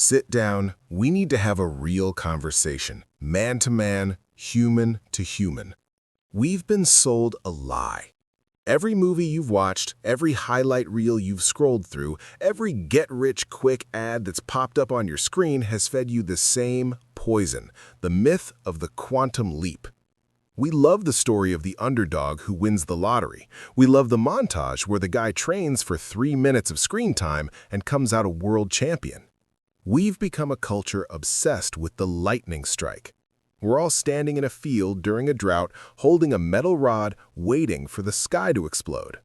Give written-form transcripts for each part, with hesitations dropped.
Sit down. We need to have a real conversation, man to man, human to human. We've been sold a lie. Every movie you've watched, every highlight reel you've scrolled through, every get-rich-quick ad that's popped up on your screen has fed you the same poison, the myth of the quantum leap. We love the story of the underdog who wins the lottery. We love the montage where the guy trains for 3 minutes of screen time and comes out a world champion. We've become a culture obsessed with the lightning strike. We're all standing in a field during a drought, holding a metal rod, waiting for the sky to explode.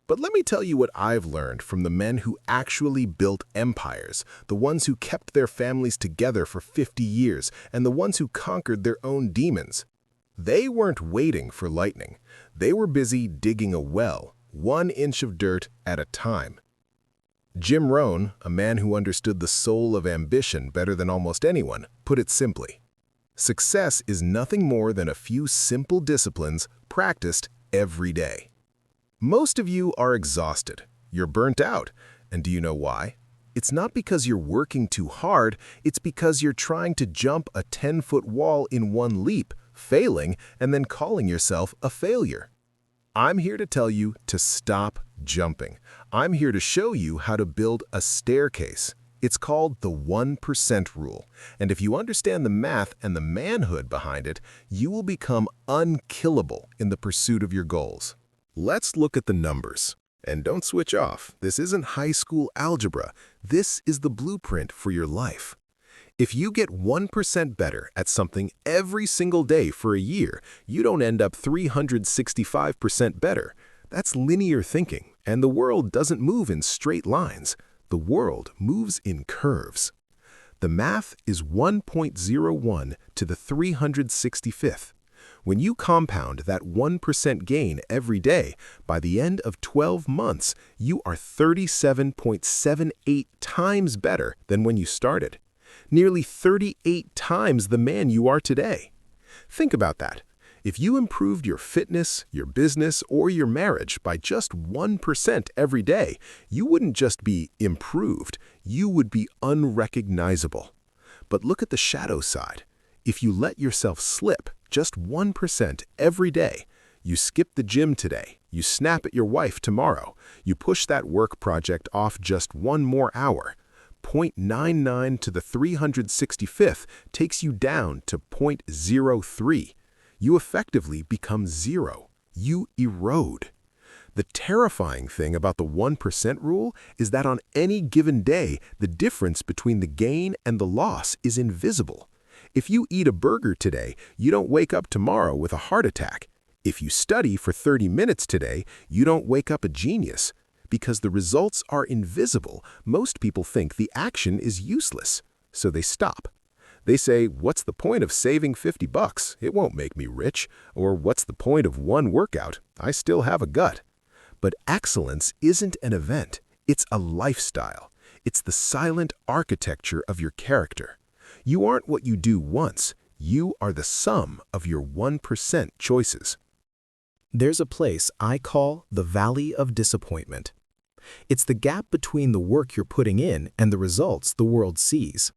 But let me tell you what I've learned from the men who actually built empires, the ones who kept their families together for 50 years, and the ones who conquered their own demons. They weren't waiting for lightning. They were busy digging a well, 1 inch of dirt at a time. Jim Rohn, a man who understood the soul of ambition better than almost anyone, put it simply. Success is nothing more than a few simple disciplines practiced every day. Most of you are exhausted. You're burnt out. And do you know why? It's not because you're working too hard, it's because you're trying to jump a 10-foot wall in one leap, failing, and then calling yourself a failure. I'm here to tell you to stop jumping. I'm here to show you how to build a staircase. It's called the 1% rule. And if you understand the math and the manhood behind it, you will become unkillable in the pursuit of your goals. Let's look at the numbers. And don't switch off. This isn't high school algebra. This is the blueprint for your life. If you get 1% better at something every single day for a year, you don't end up 365% better. That's linear thinking, and the world doesn't move in straight lines. The world moves in curves. The math is 1.01 to the 365th. When you compound that 1% gain every day, by the end of 12 months, you are 37.78 times better than when you started. Nearly 38 times the man you are today. Think about that. If you improved your fitness, your business, or your marriage by just 1% every day, you wouldn't just be improved, you would be unrecognizable. But look at the shadow side. If you let yourself slip just 1% every day, you skip the gym today, you snap at your wife tomorrow, you push that work project off just 1 more hour, 0.99 to the 365th takes you down to 0.03. You effectively become zero. You erode. The terrifying thing about the 1% rule is that on any given day, the difference between the gain and the loss is invisible. If you eat a burger today, you don't wake up tomorrow with a heart attack. If you study for 30 minutes today, you don't wake up a genius. Because the results are invisible, most people think the action is useless, so they stop. They say, what's the point of saving $50? It won't make me rich. Or what's the point of 1 workout? I still have a gut. But excellence isn't an event. It's a lifestyle. It's the silent architecture of your character. You aren't what you do once. You are the sum of your 1% choices. There's a place I call the Valley of Disappointment. It's the gap between the work you're putting in and the results the world sees.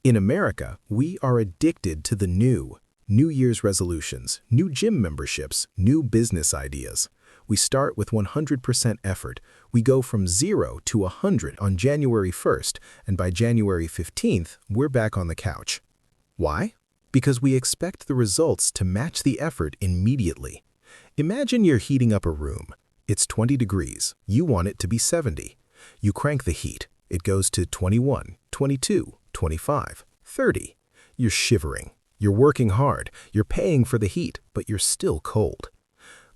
In America, we are addicted to the New Year's resolutions, new gym memberships, new business ideas. We start with 100% effort. We go from 0 to 100 on January 1st, and by January 15th, we're back on the couch. Why? Because we expect the results to match the effort immediately. Imagine you're heating up a room. It's 20 degrees. You want it to be 70. You crank the heat. It goes to 21, 22, 25, 30. You're shivering. You're working hard. You're paying for the heat, but you're still cold.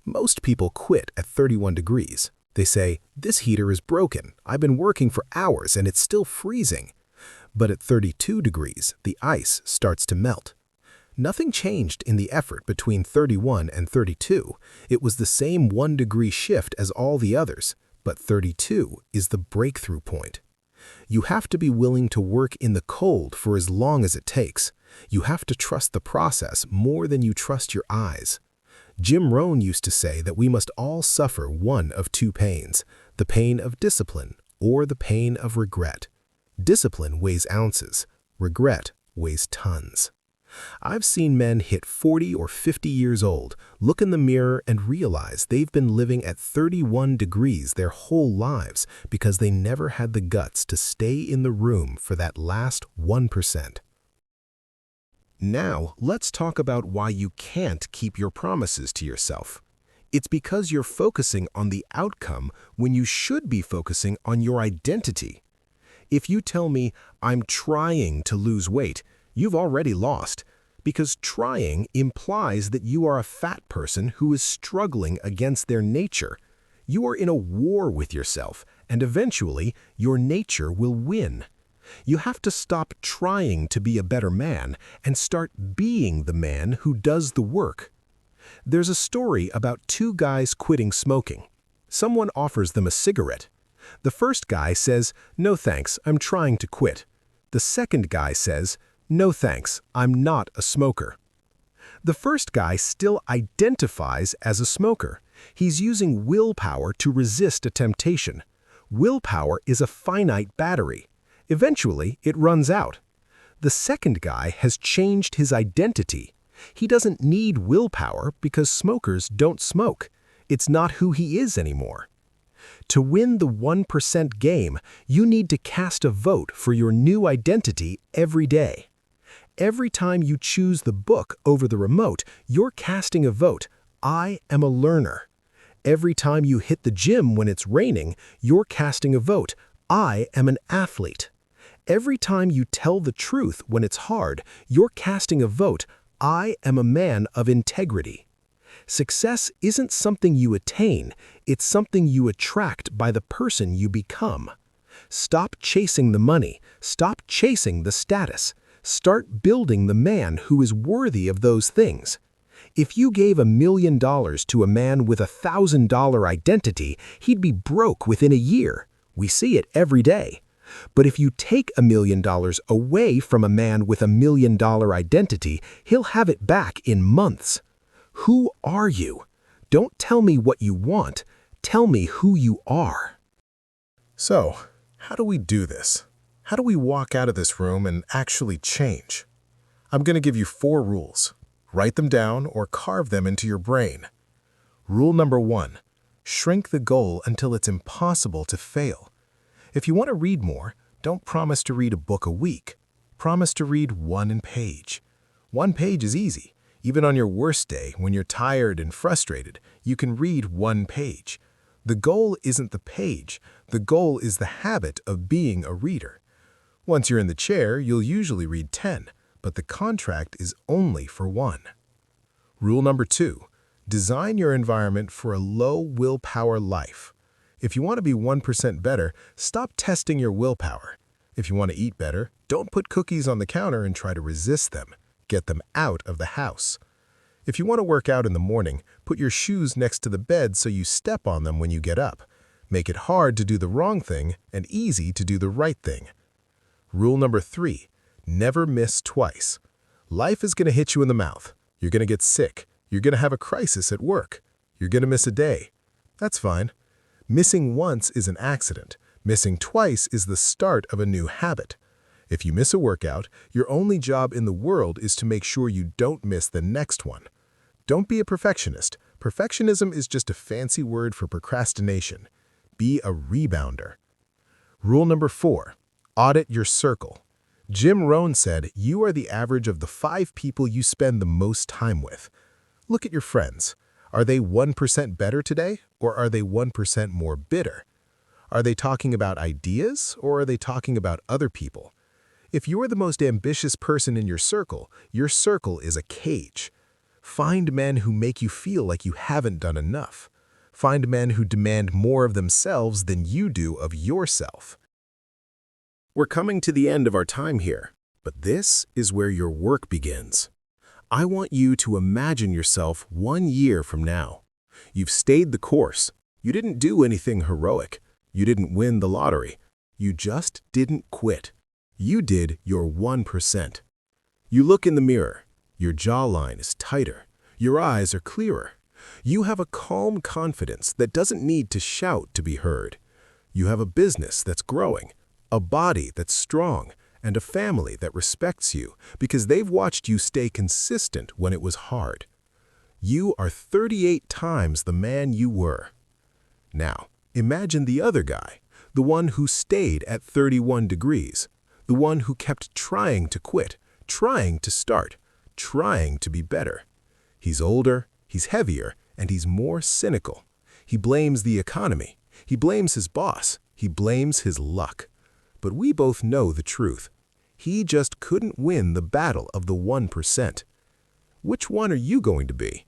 Most people quit at 31 degrees. They say, this heater is broken. I've been working for hours and it's still freezing. But at 32 degrees, the ice starts to melt. Nothing changed in the effort between 31 and 32. It was the same 1-degree shift as all the others, but 32 is the breakthrough point. You have to be willing to work in the cold for as long as it takes. You have to trust the process more than you trust your eyes. Jim Rohn used to say that we must all suffer one of 2 pains, the pain of discipline or the pain of regret. Discipline weighs ounces. Regret weighs tons. I've seen men hit 40 or 50 years old, look in the mirror and realize they've been living at 31 degrees their whole lives because they never had the guts to stay in the room for that last 1%. Now, let's talk about why you can't keep your promises to yourself. It's because you're focusing on the outcome when you should be focusing on your identity. If you tell me, "I'm trying to lose weight," you've already lost, because trying implies that you are a fat person who is struggling against their nature. You are in a war with yourself, and eventually your nature will win. You have to stop trying to be a better man and start being the man who does the work. There's a story about two guys quitting smoking. Someone offers them a cigarette. The first guy says, "No thanks, I'm trying to quit." The second guy says, "No thanks, I'm not a smoker." The first guy still identifies as a smoker. He's using willpower to resist a temptation. Willpower is a finite battery. Eventually, it runs out. The second guy has changed his identity. He doesn't need willpower because smokers don't smoke. It's not who he is anymore. To win the 1% game, you need to cast a vote for your new identity every day. Every time you choose the book over the remote, you're casting a vote. I am a learner. Every time you hit the gym when it's raining, you're casting a vote. I am an athlete. Every time you tell the truth when it's hard, you're casting a vote. I am a man of integrity. Success isn't something you attain, it's something you attract by the person you become. Stop chasing the money, stop chasing the status. Start building the man who is worthy of those things. If you gave $1 million to a man with $1,000 identity, he'd be broke within a year. We see it every day. But if you take $1 million away from a man with $1 million identity, he'll have it back in months. Who are you? Don't tell me what you want. Tell me who you are. So, how do we do this? How do we walk out of this room and actually change? I'm going to give you 4 rules. Write them down or carve them into your brain. Rule number 1, shrink the goal until it's impossible to fail. If you want to read more, don't promise to read a book a week. Promise to read 1 page. 1 page is easy. Even on your worst day, when you're tired and frustrated, you can read 1 page. The goal isn't the page. The goal is the habit of being a reader. Once you're in the chair, you'll usually read 10, but the contract is only for 1. Rule number 2, design your environment for a low willpower life. If you want to be 1% better, stop testing your willpower. If you want to eat better, don't put cookies on the counter and try to resist them. Get them out of the house. If you want to work out in the morning, put your shoes next to the bed so you step on them when you get up. Make it hard to do the wrong thing and easy to do the right thing. Rule number 3, never miss twice. Life is going to hit you in the mouth. You're going to get sick. You're going to have a crisis at work. You're going to miss a day. That's fine. Missing once is an accident. Missing twice is the start of a new habit. If you miss a workout, your only job in the world is to make sure you don't miss the next one. Don't be a perfectionist. Perfectionism is just a fancy word for procrastination. Be a rebounder. Rule number 4, audit your circle. Jim Rohn said, you are the average of the 5 people you spend the most time with. Look at your friends. Are they 1% better today, or are they 1% more bitter? Are they talking about ideas, or are they talking about other people? If you're the most ambitious person in your circle is a cage. Find men who make you feel like you haven't done enough. Find men who demand more of themselves than you do of yourself. We're coming to the end of our time here, but this is where your work begins. I want you to imagine yourself 1 year from now. You've stayed the course. You didn't do anything heroic. You didn't win the lottery. You just didn't quit. You did your 1%. You look in the mirror. Your jawline is tighter. Your eyes are clearer. You have a calm confidence that doesn't need to shout to be heard. You have a business that's growing. A body that's strong, and a family that respects you because they've watched you stay consistent when it was hard. You are 38 times the man you were. Now, imagine the other guy, the one who stayed at 31 degrees, the one who kept trying to quit, trying to start, trying to be better. He's older, he's heavier, and he's more cynical. He blames the economy. He blames his boss. He blames his luck. But we both know the truth. He just couldn't win the battle of the 1%. Which one are you going to be?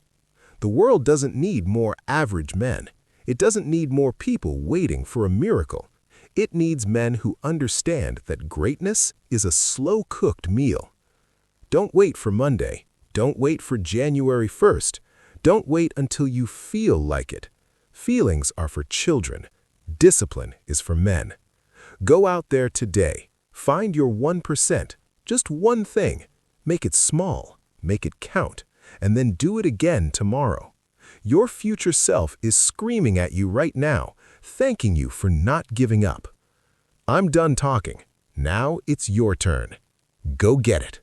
The world doesn't need more average men. It doesn't need more people waiting for a miracle. It needs men who understand that greatness is a slow-cooked meal. Don't wait for Monday. Don't wait for January 1st. Don't wait until you feel like it. Feelings are for children. Discipline is for men. Go out there today. Find your 1%. Just one thing. Make it small. Make it count. And then do it again tomorrow. Your future self is screaming at you right now, thanking you for not giving up. I'm done talking. Now it's your turn. Go get it.